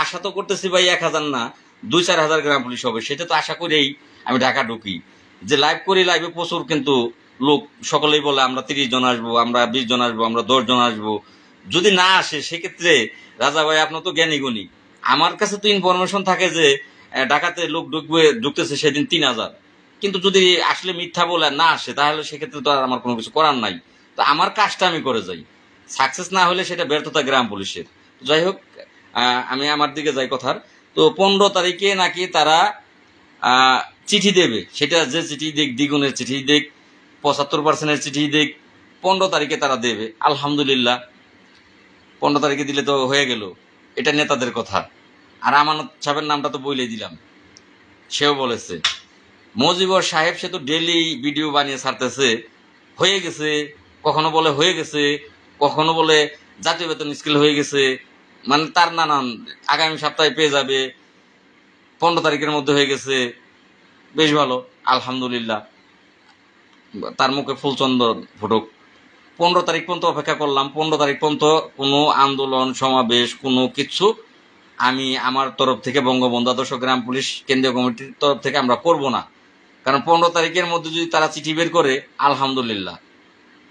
আশা তো করতেছি ভাই 1000 না, 2-4 হাজার গ্রাম পুলিশ হবে, সেটা তো আশা করেই আমি ঢাকা ঢুকি। যে লাইভ করি, লাইভে প্রচুর কিন্তু লোক, সকলেই বলে আমরা 30 জন আসবো, আমরা 20 জন আসবো, আমরা 10 জন আসবো। যদি না আসে সেক্ষেত্রে রাজা ভাই আপনার তো জ্ঞানী গুণী, আমার কাছে তো ইনফরমেশন থাকে যে ঢাকাতে লোক ঢুকতেছে সেদিন 3000। কিন্তু যদি আসলে মিথ্যা বলে না আসে, তাহলে সেক্ষেত্রে তো আর আমার কোনো কিছু করার নাই। তো আমার কাজটা আমি করে যাই, সাকসেস না হলে সেটা ব্যর্থতা গ্রাম পুলিশের। যাই হোক, আমি আমার দিকে যাই কথার। তো 15 তারিখে নাকি তারা চিঠি দেবে, সেটা যে চিঠি দিক, দ্বিগুণের চিঠি দিক, 75% চিঠি দিক, 15 তারিখে তারা দেবে। আলহামদুলিল্লাহ, 15 তারিখে দিলে তো হয়ে গেল। এটা নেতাদের কথা। আর আমানত সাহেবের নামটা তো বলেই দিলাম, সেও বলেছে মজিবর সাহেব সে তো ডেইলি ভিডিও বানিয়ে ছাড়তেছে, হয়ে গেছে, কখনো বলে হয়ে গেছে, কখনো বলে জাতীয় বেতন স্কেল হয়ে গেছে, মানে তার নানান, আগামী সপ্তাহে পেয়ে যাবে, 15 তারিখের মধ্যে হয়ে গেছে, বেশ ভালো, আলহামদুলিল্লাহ, তার মুখে ফুলচন্দন ফুটুক। 15 তারিখ পর্যন্ত অপেক্ষা করলাম, 15 তারিখ পর্যন্ত কোনো আন্দোলন সমাবেশ কোনো কিছু আমি আমার তরফ থেকে, বঙ্গবন্ধু আদর্শ গ্রাম পুলিশ কেন্দ্রীয় কমিটির তরফ থেকে আমরা করব না। কারণ 15 তারিখের মধ্যে যদি তারা চিঠি বের করে, আলহামদুলিল্লাহ।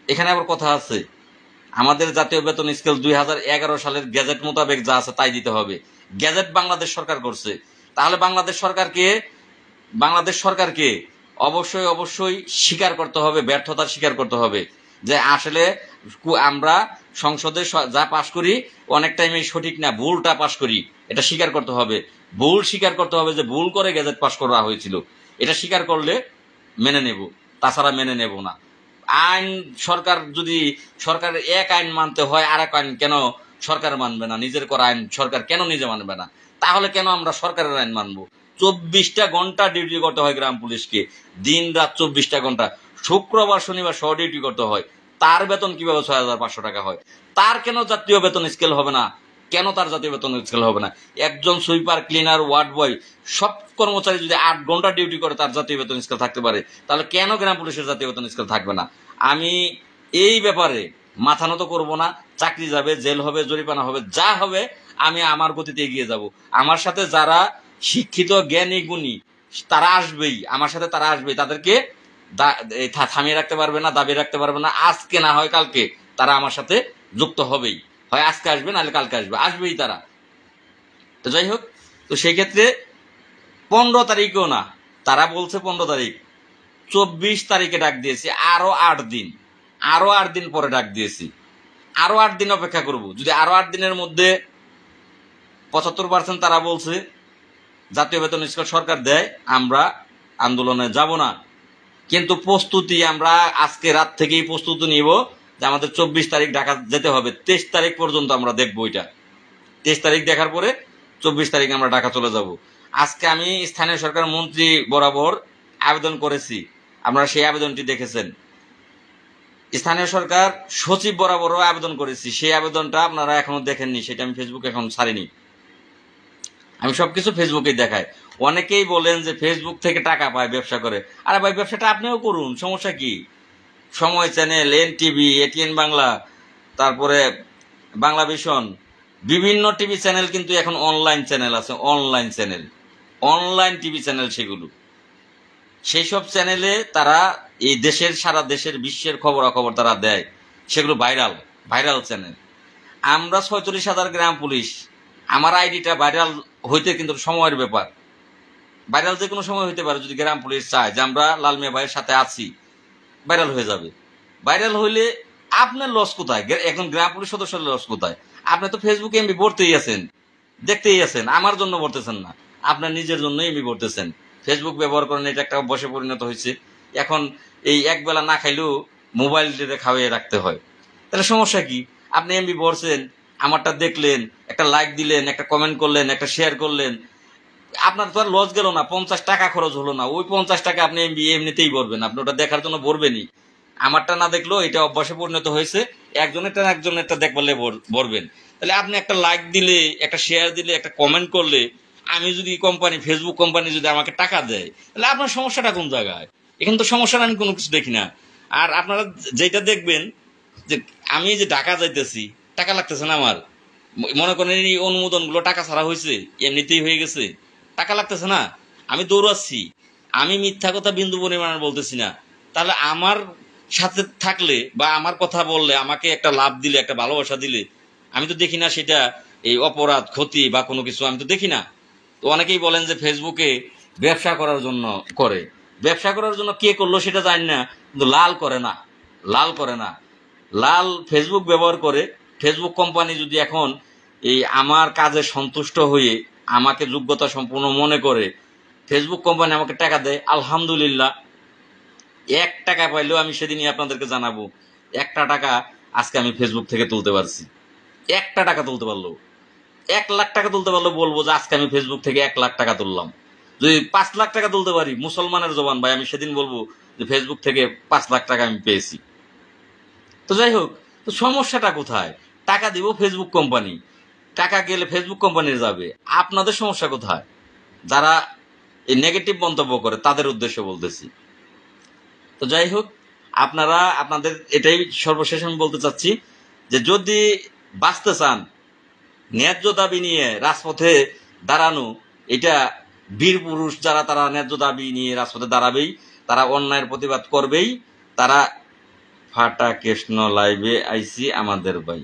এখানে আবার কথা আছে, আমাদের জাতীয় বেতন স্কেল 2011 সালের গ্যাজেট মোতাবেক যা আছে তাই দিতে হবে। গ্যাজেট বাংলাদেশ সরকার করছে, তাহলে বাংলাদেশ সরকারকে অবশ্যই অবশ্যই স্বীকার করতে হবে, ব্যর্থতার স্বীকার করতে হবে যে আসলে আমরা সংসদে যা পাশ করি অনেক টাইমে সঠিক না, ভুলটা পাশ করি, এটা স্বীকার করতে হবে। ভুল স্বীকার করতে হবে যে ভুল করে গ্যাজেট পাশ করা হয়েছিল, এটা স্বীকার করলে মেনে নেব, তাছাড়া মেনে নেব না। আইন সরকারের এক আইন মানতে হয়, আর এক আইন কেন সরকার মানবে না? নিজের করা আইন সরকার কেন নিজে মানবে না? তাহলে কেন আমরা সরকারের আইন মানবো? 24টা ঘন্টা ডিউটি করতে হয় গ্রাম পুলিশকে, দিন রাত 24টা ঘন্টা, শুক্রবার শনিবার সহ ডিউটি করতে হয়। তার বেতন কিভাবে 6,500 টাকা হয়? তার কেন জাতীয় বেতন স্কেল হবে না? কেন তার জাতীয় বেতন স্কেল হবে না? একজন সুইপার, ক্লিনার, ওয়ার্ড বয়, সব কর্মচারী যদি 8 ঘন্টা ডিউটি করে তার জাতীয় বেতন স্কেল থাকতে পারে, তাহলে কেন গ্রাম পুলিশের জাতীয় বেতন স্কেল থাকবে না? আমি এই ব্যাপারে মাথা নত করবো না। চাকরি যাবে, জেল হবে, জরিমানা হবে, যা হবে আমি আমার গতিতে এগিয়ে যাব। আমার সাথে যারা শিক্ষিত, জ্ঞানী, গুণী তারা আসবেই, আমার সাথে তারা আসবেই, তাদেরকে থামিয়ে রাখতে পারবে না, দাবিয়ে রাখতে পারবে না। আজকে না হয় কালকে তারা আমার সাথে যুক্ত হবেই, হয় আজকে আসবে নাহলে কালকে আসবেই তারা। তো যাই হোক, তো সেই ক্ষেত্রে 15 তারিখও না, তারা বলছে 15 তারিখ, 24 তারিখে ডাক দিয়েছি, আরো 8 দিন, আরো 8 দিন পরে ডাক দিয়েছি, আরো 8 দিন অপেক্ষা করব। যদি আরো 8 দিনের মধ্যে 75% তারা বলছে জাতীয় বেতন স্কেল সরকার দেয়, আমরা আন্দোলনে যাব না। কিন্তু প্রস্তুতি আমরা আজকে রাত থেকেই প্রস্তুতি নিব যে আমাদের 24 তারিখ ঢাকা যেতে হবে। 23 তারিখ পর্যন্ত আমরা দেখবো এটা। 23 তারিখ দেখার পরে 24 তারিখ আমরা ঢাকা চলে যাব। আজকে আমি স্থানীয় সরকার মন্ত্রী বরাবর আবেদন করেছি, আপনারা সেই আবেদনটি দেখেছেন। স্থানীয় সরকার সচিব বরাবরও আবেদন করেছি, সেই আবেদনটা আপনারা এখনো দেখেননি, সেটা আমি ফেসবুকে এখন ছাড়িনি। আমি সবকিছু ফেসবুকে দেখাই। অনেকেই বলেন যে ফেসবুক থেকে টাকা পায়, ব্যবসা করে। আরে ভাই, ব্যবসাটা আপনিও করুন, সমস্যা কি? সময় চ্যানেল, এনটিভি, এটিএন বাংলা, তারপরে বাংলা ভিশন, বিভিন্ন টিভি চ্যানেল কিন্তু এখন অনলাইন চ্যানেল আছে, অনলাইন টিভি চ্যানেল। সেই সব চ্যানেলে তারা এই দেশের, সারা দেশের, বিশ্বের খবরাখবর তারা দেয়, সেগুলো ভাইরাল চ্যানেল। আমরা 46,000 গ্রাম পুলিশ, আমার আইডিটা ভাইরাল হইতে কিন্তু সময়ের ব্যাপার। ভাইরাল যে কোনো সময় হইতে পারে, যদি গ্রাম পুলিশ চায় যে আমরা লাল মিয়া ভাইয়ের সাথে আছি, ভাইরাল হয়ে যাবে। ভাইরাল হইলে আপনার লস কোথায়? একজন গ্রাম পুলিশ সদস্যের লস কোথায়? আপনি তো ফেসবুকে এমবি ভরতেই আছেন, দেখতেই আছেন, আমার জন্য ভরতেছেন না, আপনার নিজের জন্য এমবি ভরতেছেন। ফেসবুক ব্যবহার করেন, এটা একটা অভ্যাসে পরিণত হয়েছে। এখন এই একবেলা না খাইলেও মোবাইল দিয়ে খাওয়াইয়ে রাখতে হয়। তাহলে সমস্যা কি? আপনি এমবি ভরছেন, আমারটা দেখলেন, একটা লাইক দিলেন, একটা কমেন্ট করলেন, একটা শেয়ার করলেন, আপনার তো আর লস গেল না, 50 টাকা খরচ হলো না। ওই 50 টাকা আপনি এমনিতেই ভরবেন, আপনি ওটা দেখার জন্য ভরবেনই। আমারটা না দেখলেও এটা অভ্যাসে পরিণত হয়েছে, একজনেরটা দেখবারে ভরবেন। তাহলে আপনি একটা লাইক দিলে, একটা শেয়ার দিলে, একটা কমেন্ট করলে, আমি যদি ফেসবুক কোম্পানি যদি আমাকে টাকা দেয়, তাহলে আপনার সমস্যাটা কোন জায়গায়? এখানে তো সমস্যাটা আমি কোনো কিছু দেখি না। আর আপনারা যেটা দেখবেন যে আমি যে ঢাকা যাইতেছি, টাকা লাগতেছে না আমার, মনে করেন এই অনুমোদনগুলো টাকা ছাড়া হয়েছে, এমনিতেই হয়ে গেছে, টাকা লাগতেছে না, আমি দৌড়াচ্ছি, আমি মিথ্যা কথা বিন্দু পরিমাণে বলতেছি না। তাহলে আমার সাথে থাকলে বা আমার কথা বললে, আমাকে একটা লাভ দিলে, একটা ভালোবাসা দিলে, আমি তো দেখি না সেটা এই অপরাধ, ক্ষতি বা কোনো কিছু, আমি তো দেখি না। তো অনেকেই বলেন যে ফেসবুকে ব্যবসা করার জন্য করে, ব্যবসা করার জন্য কে করলো সেটা জানি না, কিন্তু লাল করে না, লাল ফেসবুক ব্যবহার করে। ফেসবুক কোম্পানি যদি এখন এই আমার কাজে সন্তুষ্ট হয়ে আমাকে যোগ্যতা সম্পূর্ণ মনে করে ফেসবুক কোম্পানি আমাকে টাকা দেয়, আলহামদুলিল্লাহ। 1 টাকা পাইলেও আমি সেদিনই আপনাদেরকে জানাবো, 1টা টাকা আজকে আমি ফেসবুক থেকে তুলতে পারছি। 1টা টাকা তুলতে পারলো, 1 লাখ টাকা তুলতে পারলো, বলবো যে আজকে আমি ফেসবুক থেকে 1 লাখ টাকা তুললাম। যদি 5 লাখ টাকা তুলতে পারি, মুসলমানের জবান ভাই, আমি সেদিন বলবো যে ফেসবুক থেকে 5 লাখ টাকা আমি পেয়েছি। তো যাই হোক, তো সমস্যাটা কোথায়? টাকা দিব ফেসবুক কোম্পানি, টাকা গেলে ফেসবুক কোম্পানির যাবে, আপনাদের সমস্যা কোথায়? যারা এই নেগেটিভ মন্তব্য করে তাদের উদ্দেশ্যে বলতেছি। তো যাই হোক, আপনারা আপনাদের এটাই সর্বশেষ আমি বলতে চাচ্ছি যে যদি বাঁচতে চান, ন্যায্য দাবি নিয়ে রাজপথে দাঁড়ানো, এটা বীর পুরুষ যারা, তারা ন্যায্য দাবি নিয়ে রাজপথে দাঁড়াবেই, তারা অন্যায়ের প্রতিবাদ করবেই। তারা ফাটা কৃষ্ণ লাইভে আইসি আমাদের ভাই,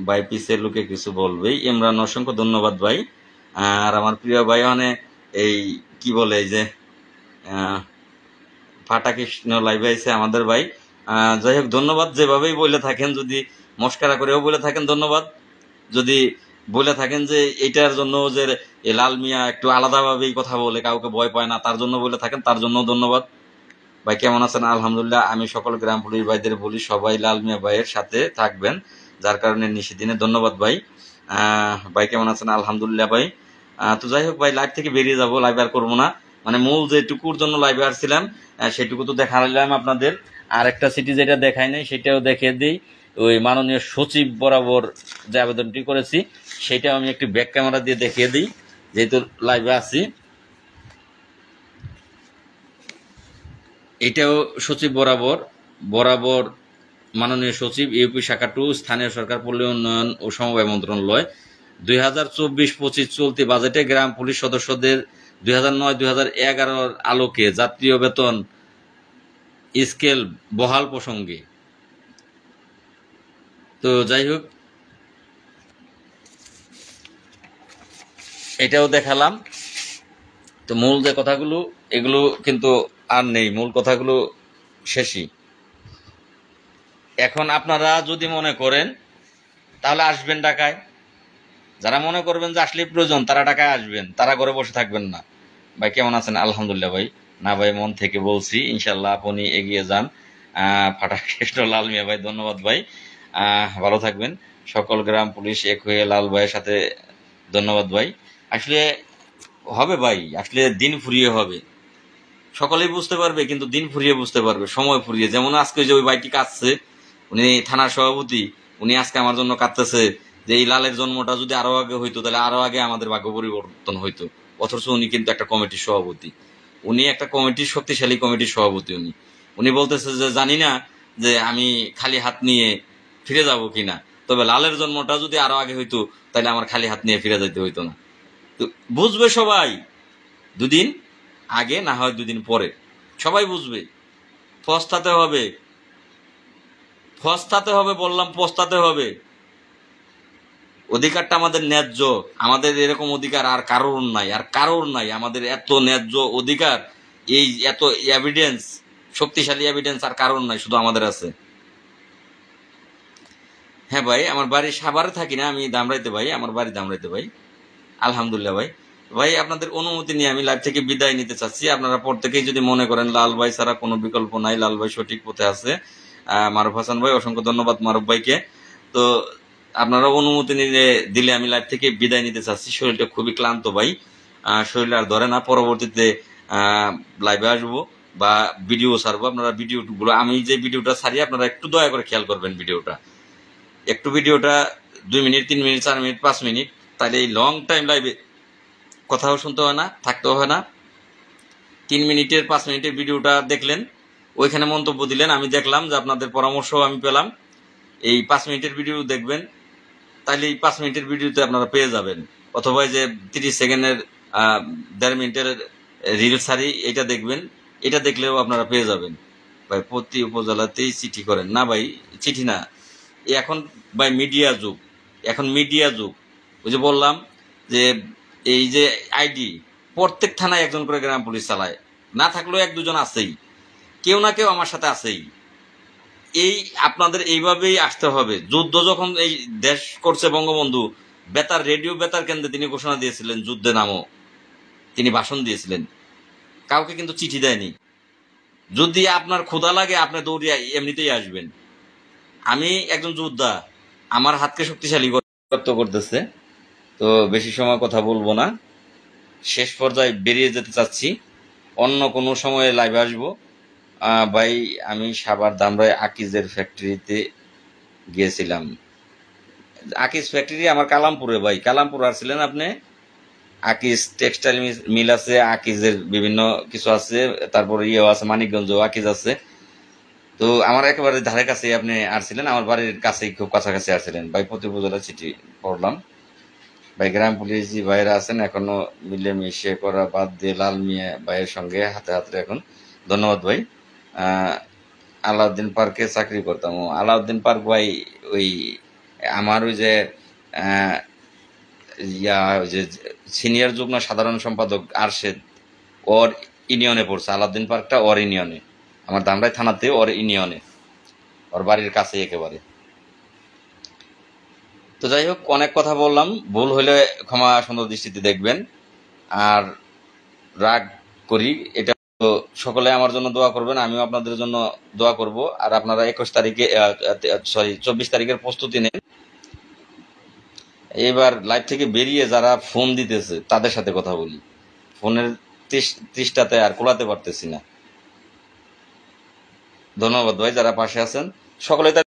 ভাই পিসের লোকে কিছু বলবেই। ইমরান অসংখ্য ধন্যবাদ ভাই। আর আমার প্রিয় ভাই মানে এই কি বলে, এই যে ফাটা কৃষ্ণ লাইভে আইসে আমাদের ভাই, যাই হোক ধন্যবাদ। যেভাবেই বলে থাকেন, যদি মস্কারা করেও বলে থাকেন ধন্যবাদ, যদি বলে থাকেন যে এটার জন্য যে লাল মিয়া একটু আলাদাভাবেই কথা বলে, কাউকে ভয় পায় না, তার জন্য বলে থাকেন, তার জন্য ধন্যবাদ ভাই। কেমন আছেন? আলহামদুলিল্লাহ। আমি সকল গ্রাম পুলিশ ভাইদের বলি সবাই লাল মিয়া ভাইয়ের সাথে থাকবেন, যার কারণে নিশিদিনে ধন্যবাদ ভাই। ভাই কেমন আছেন? আলহামদুলিল্লাহ ভাই। তো যাই হোক ভাই, লাইভ থেকে বেরিয়ে যাবো, লাইভ আর করবো না। মানে মূল যেটুকুর জন্য লাইভে আসছিলাম সেটুকু তো দেখালাম আপনাদের। আর একটা সিটি যেটা দেখাই নাই সেটাও দেখিয়ে দিই। ওই মাননীয় সচিব বরাবর যে আবেদনটি করেছি সেটাও আমি একটি ব্যাক ক্যামেরা দিয়ে দেখিয়ে দিই, যেহেতু লাইভে আছি। এটাও সচিব বরাবর মাননীয় সচিব, ইউপি শাখা 2, স্থানীয় সরকার, পল্লী উন্নয়ন ও সমবায় মন্ত্রণালয়, 2024-25 চলতি বাজেটে গ্রাম পুলিশ সদস্যদের 2009-2011 আলোকে জাতীয় বেতন স্কেল বহাল প্রসঙ্গে। তো যাই হোক, এটাও দেখালাম। তো মূল যে কথাগুলো, এগুলো কিন্তু আর নেই, মূল কথাগুলো শেষই। এখন আপনারা যদি মনে করেন তাহলে আসবেন ঢাকায়, যারা মনে করবেন যে আসলে প্রয়োজন তারা ঢাকায় আসবেন, তারা ঘরে বসে থাকবেন না। ভাই কেমন আছেন? আলহামদুলিল্লাহ ভাই। না ভাই, মন থেকে বলছি, ইনশাল্লাহ আপনি এগিয়ে যান। ফাটা কৃষ্ণ লাল মিয়া ভাই, ধন্যবাদ ভাই। ভালো থাকবেন। সকল গ্রাম পুলিশ এক হয়ে লাল ভাইয়ের সাথে, ধন্যবাদ ভাই। আসলে হবে ভাই, আসলে দিন ফুরিয়ে হবে, সকলেই বুঝতে পারবে, কিন্তু দিন ফুরিয়ে বুঝতে পারবে, সময় ফুরিয়ে। যেমন আজকে যে ওই ভাইটি কাঁদছে, উনি থানার সভাপতি, উনি আজকে আমার জন্য কাঁদতেছে যে এই লালের জন্মটা যদি আরো আগে হইতো তাহলে আরো আগে আমাদের ভাগ্য পরিবর্তন হইতো। অথচ উনি কিন্তু একটা কমিটির সভাপতি, উনি একটা কমিটির, শক্তিশালী কমিটির সভাপতি। উনি বলতেছে যে জানি না যে আমি খালি হাত নিয়ে ফিরে যাব কিনা, তবে লালের জন্মটা যদি আরো আগে হইতো তাহলে আমার খালি হাত নিয়ে ফিরে যেতে হইতো না। তো বুঝবে সবাই, দুদিন আগে না হয় দুদিন পরে সবাই বুঝবে। পস্তাতে হবে, পস্তাতে হবে বললাম, পস্তাতে হবে। অধিকারটা আমাদের ন্যায্য, আমাদের এরকম অধিকার আর কারোর নাই, আর কারোর নাই। আমাদের এত ন্যায্য অধিকার, এই এত এভিডেন্স, শক্তিশালী এভিডেন্স আর কারোর নাই, শুধু আমাদের আছে। হ্যাঁ ভাই, আমার বাড়ি সাভারে থাকি না, আমি ধামরাইতে ভাই, আমার বাড়ি ধামরাইতে ভাই। আলহামদুলিল্লাহ ভাই। ভাই আপনাদের অনুমতি নিয়ে আমি লাইভ থেকে বিদায় নিতে চাচ্ছি। আপনারা প্রত্যেকেই যদি মনে করেন লাল ভাই ছাড়া কোনো বিকল্প নাই, লাল ভাই সঠিক পথে আছে। মারুফ হাসান ভাই, অসংখ্য ধন্যবাদ মারুফ ভাইকে। তো আপনারা অনুমতি নিলে দিলে আমি লাইভ থেকে বিদায় নিতে চাচ্ছি। শরীরটা খুবই ক্লান্ত ভাই, শরীর আর ধরে না। পরবর্তীতে লাইভে আসবো বা ভিডিও ছাড়বো। আপনারা ভিডিওগুলো, আমি যে ভিডিওটা ছাড়ি আপনারা একটু দয়া করে খেয়াল করবেন ভিডিওটা, একটু ভিডিওটা 2 মিনিট 3 মিনিট 4 মিনিট 5 মিনিট, তাহলে এই লং টাইম লাইভে কথাও শুনতে হয় না, থাকতেও হয় না। 3 মিনিটের 5 মিনিটের ভিডিওটা দেখলেন, ওইখানে মন্তব্য দিলেন, আমি দেখলাম যে আপনাদের পরামর্শ আমি পেলাম। এই 5 মিনিটের ভিডিও দেখবেন, তাহলে এই 5 মিনিটের ভিডিওতে আপনারা পেয়ে যাবেন। অথবা যে 30 সেকেন্ডের 1.5 মিনিটের রিল সারি, এটা দেখবেন, এটা দেখলেও আপনারা পেয়ে যাবেন। ভাই প্রতি উপজেলাতেই চিঠি করেন না ভাই, চিঠি না, এখন ভাই মিডিয়া যুগ, এখন মিডিয়া যুগ। ওই যে বললাম যে এই যে আইডি, প্রত্যেক থানায় একজন করে গ্রাম পুলিশ চালায়, না থাকলেও 1-2 জন আছেই, কেউ না কেউ আমার সাথে আছেই। এই আপনাদের এইভাবেই আসতে হবে। যুদ্ধ যখন এই দেশ করছে বঙ্গবন্ধু, বেতার, রেডিও বেতার কেন্দ্রে তিনি ঘোষণা দিয়েছিলেন, যুদ্ধে নামো, তিনি ভাষণ দিয়েছিলেন, কাউকে কিন্তু চিঠি দেয়নি। যদি আপনার ক্ষুধা লাগে আপনি দৌড়িয়ে এমনিতেই আসবেন। আমি একজন যোদ্ধা, আমার হাতকে শক্তিশালী করতেছে। তো বেশি সময় কথা বলবো না, শেষ পর্যায়ে বেরিয়ে যেতে চাচ্ছি। অন্য কোনো সময়ে লাইভে আসবো। ভাই আমি সাভার ধামরাই আকিজের ফ্যাক্টরিতে গিয়েছিলাম। আকিজ ফ্যাক্টরি আমার কালামপুরে ভাই। কালামপুর আসছিলেন আপনি? আকিজ টেক্সটাইল মিল আছে, আকিজের বিভিন্ন কিছু আছে, তারপর ইয়েও আছে, মানিকগঞ্জ আকিজ আছে। তো আমার একেবারে ধারে কাছে আপনি আসছিলেন, আমার বাড়ির কাছেই, খুব কাছাকাছি আসছিলেন ভাই। প্রতি উপজেলা চিঠি পড়লাম ভাই। গ্রাম পুলিশ ভাইয়েরা আছেন এখনো, মিলেমিশে করা বাদ দিয়ে লাল মিয়া ভাইয়ের সঙ্গে হাতে হাতে এখন। ধন্যবাদ ভাই। আলাউদ্দিন পার্কে চাকরি করতাম। আলাউদ্দিন পার্ক ভাই ওই আমার ওই যে ওই যে সিনিয়র যুগ্ম সাধারণ সম্পাদক আরশেদ, ওর ইউনিয়নে পড়ছে। আলাউদ্দিন পার্কটা ওর ইউনিয়নে, আমার ধামরাই থানাতে ওর ইউনিয়নে, ওর বাড়ির কাছে একেবারে। তো যাই হোক, অনেক কথা বললাম, ভুল হলে ক্ষমা সুন্দর দৃষ্টিতে দেখবেন। আর রাগ করি এটা তো, সকলে আমার জন্য দোয়া করবেন, আমিও আপনাদের জন্য দোয়া করব। আর আপনারা 21 তারিখে, সরি 24 তারিখের প্রস্তুতি নেন। এবার লাইভ থেকে বেরিয়ে যারা ফোন দিতেছে তাদের সাথে কথা বলি। ফোনের তৃষ্টাতে আর কোলাতে পারতেছি না। ধন্যবাদ ভাই যারা পাশে আছেন সকলে।